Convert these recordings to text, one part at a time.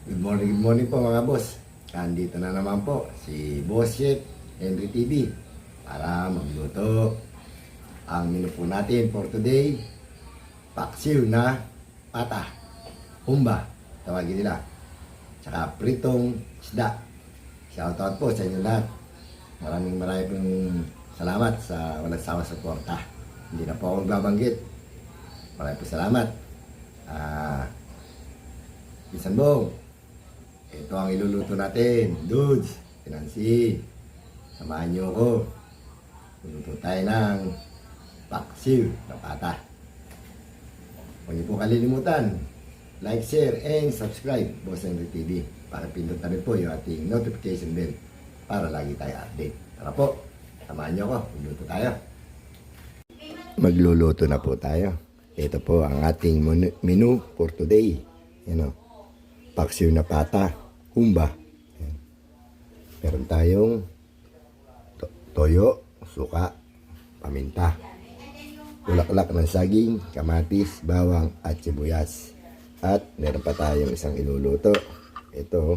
Good morning po mga boss. Nandito na naman po si Boss Chef Henry TV para magluto. Ang menu po natin for today, paksiw na pata, humba, tawagin nila. Tsaka pritong isda. Shoutout po sa inyo lahat. Maraming pong salamat sa walang sawa suporta. Hindi na po ako magbabanggit. Maraming po salamat. Bisan Bong, ito ang iluluto natin. Dudes, Pinansi, samahan niyo ako. Luluto tayo ng paksiw na pata. Huwag niyo po kalilimutan, like, share, and subscribe, Boss Henry TV. Para pindot na rin po yung ating notification bell para lagi tayo update. Tara po, samahan niyo ako. Luluto tayo. Magluluto na po tayo. Ito po ang ating menu for today. Paksiw na pata, humba. Yan. Meron tayong toyo, suka, paminta, bulaklak ng saging, kamatis, bawang at sibuyas. At meron pa tayong isang iluluto. Ito,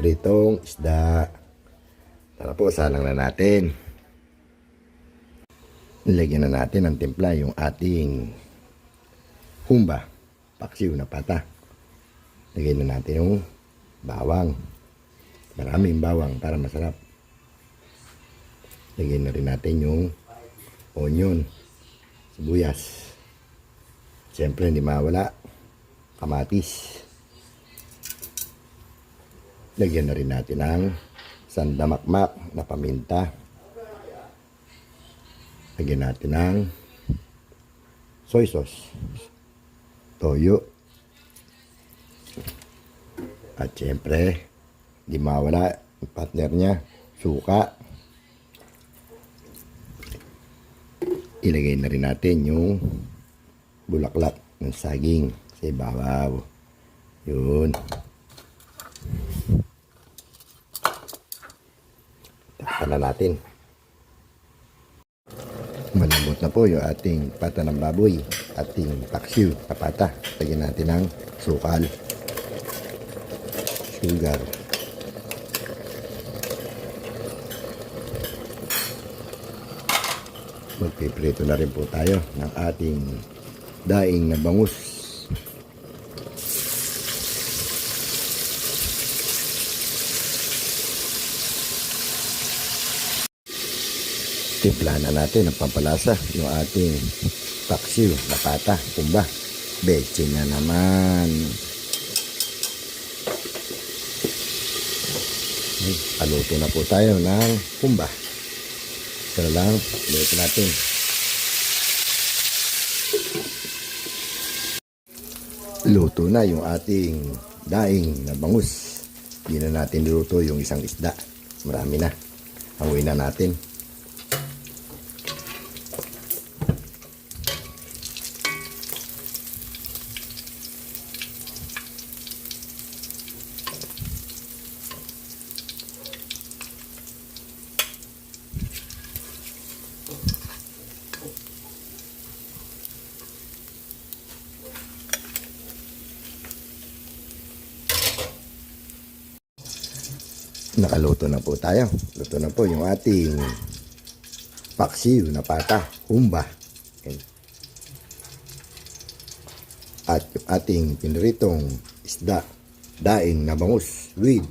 pritong isda. Tara po, salang na natin. Nilagyan na natin ng timpla yung ating humba, paksiw na pata. Lagyan na natin yung bawang. Maraming bawang para masarap. Lagyan na rin natin yung onion, sibuyas. Siyempre hindi mawala kamatis. Lagyan na rin natin ng sandamakmak na paminta. Lagyan natin ng soy sauce, toyo. At syempre, di mawala yung partner niya, suka. Ilagay na rin natin yung bulaklak ng saging sa ibabaw. Yun. Takpan na natin. Malambot na po yung ating pata ng baboy, ating paksiw na pata. Lagyan natin ng sukal, sugar, magpiprito na rin po tayo ng ating daing na bangus. Timpla na natin ang pampalasa yung ating paksiw na pata, humba. Betchin na naman. Paluto na po tayo ng humba. Pero lang, luto natin. Luto na yung ating daing na bangus. Hindi na natin niluto yung isang isda. Marami na. Hanguin na natin. Nakaluto na po tayo. Luto na po yung ating paksiw na pata, humba. At yung ating piniritong isda, daing na bangus with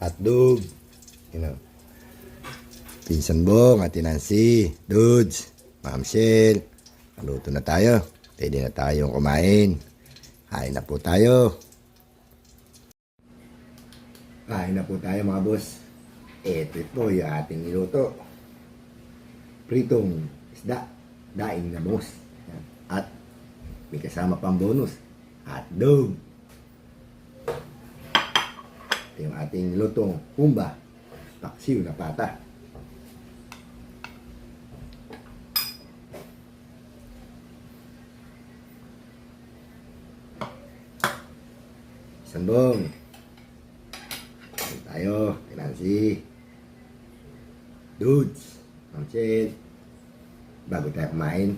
hotdog. Pinsan Bong, Ate Nancy, Dudes, Ma'am Shell. Naluto na tayo. Pwede na tayong kumain. Kain na po tayo. Kain na po tayo mga boss. Ito po yung ating niluto. Pritong isda, daing na bangus. At may kasama pang bonus, hotdog. Ito yung ating nilutong humba, paksiw na pata. Sambong. Tayo, Nancy, Dudes, Mamsil. Bago tayo kumain,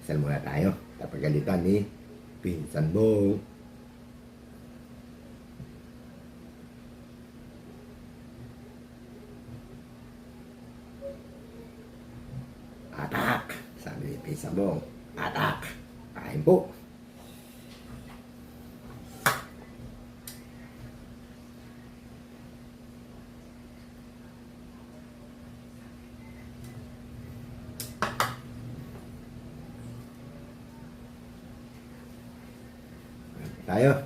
sal muna tayo. Tapagalitan ni Pinsan Bong. ating sabong. Atak! Kain po! Tayo.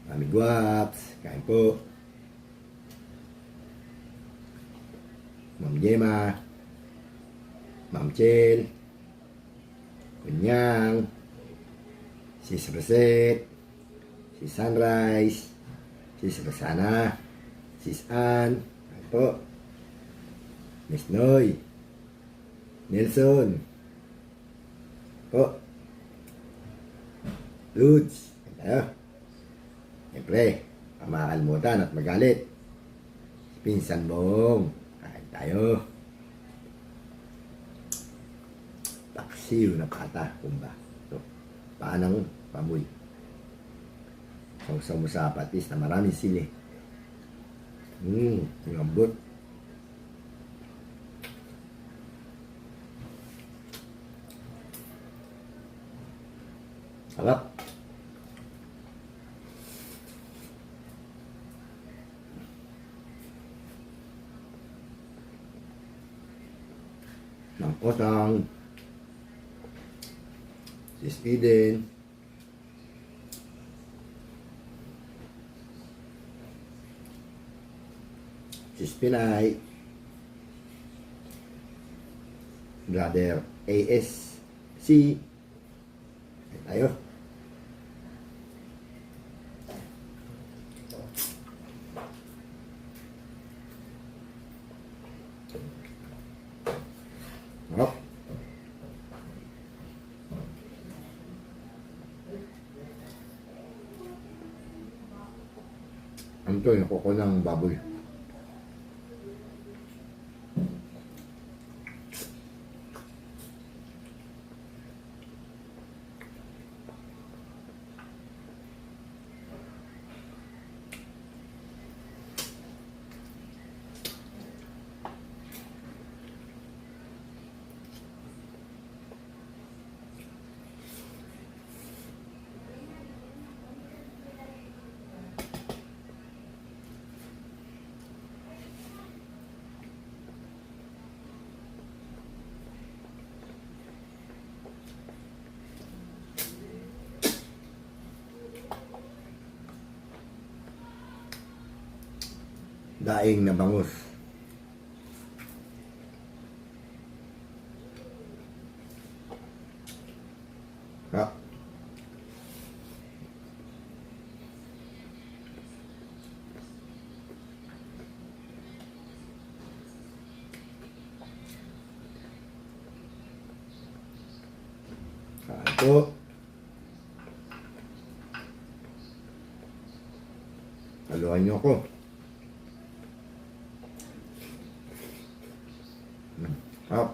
Mami Guaps, kain po. Ma'am Gemma, Ma'am Chel, Kunyang, Sis Rosette, Sis Sunrise, Sis Rosana, Sis Ann, kain po. Miss Noy, Nelson, po. Dudes, tayo. Siyempre, makakalimutan at magalit. Pinsan mong, kain tayo. Paksiw na pata, kumba. Ito, paanang pamoy. Sausaw mo sa patis na maraming sili. Lambot. Sarap. Ng Otang, Sis Eden, Sis Pinay, Brother ASC, tayo. Hop. Ano to, yung kuko ng baboy. Daing na bangus. Ha? Satu. Haluan nyo ako. Up.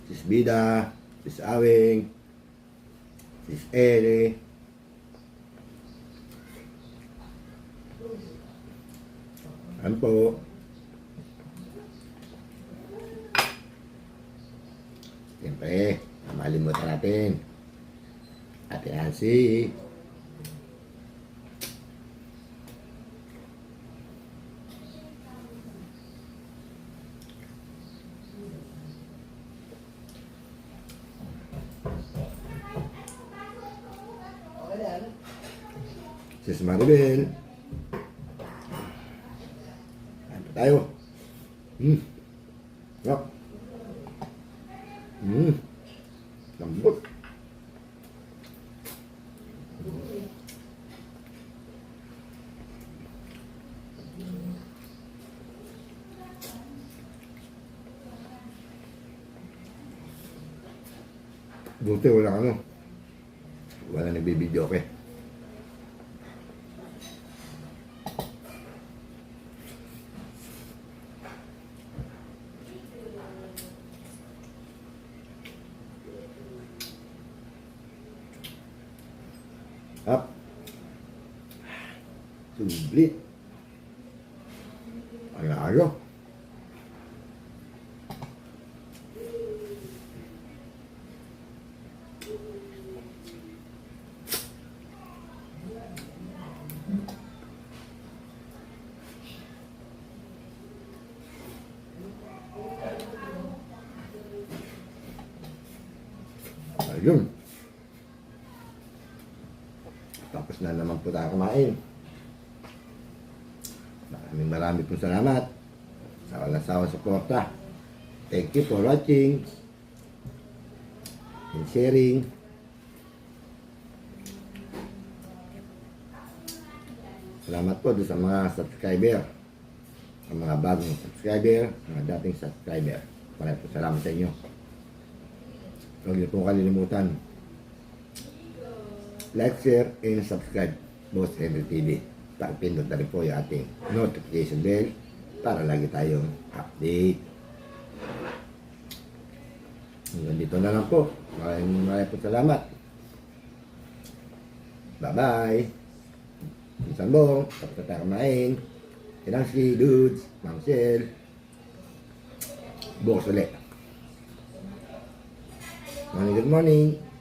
Sis Bida, Sis Awing, Sis Ere, ano po? Siyempre, malimutan natin. Ate Nancy. Sis Maribel. Ano tayo? Rock. Lambot. Buti wala ano. Wala nagbibideo okay. Subli. Panalo. Ayun. Tapos na naman po tayo kumain. Marami pong salamat sa walang sawang suporta. Thank you for watching and sharing. Salamat po doon sa mga subscriber, sa mga bagong subscriber, mga dating subscriber. Maraming po salamat sa inyo. Huwag niyo pong kalilimutan. Like, share, and subscribe. Boss Henry TV. Pakipindot na rin po yung ating notification bell para lagi tayong update. Hanggang dito na lang po. Maraming po salamat. Bye-bye. Isang bong. Tapos na tayo kumain. Inangsi, dudes, Mangsel. Bukas ulit. Good morning.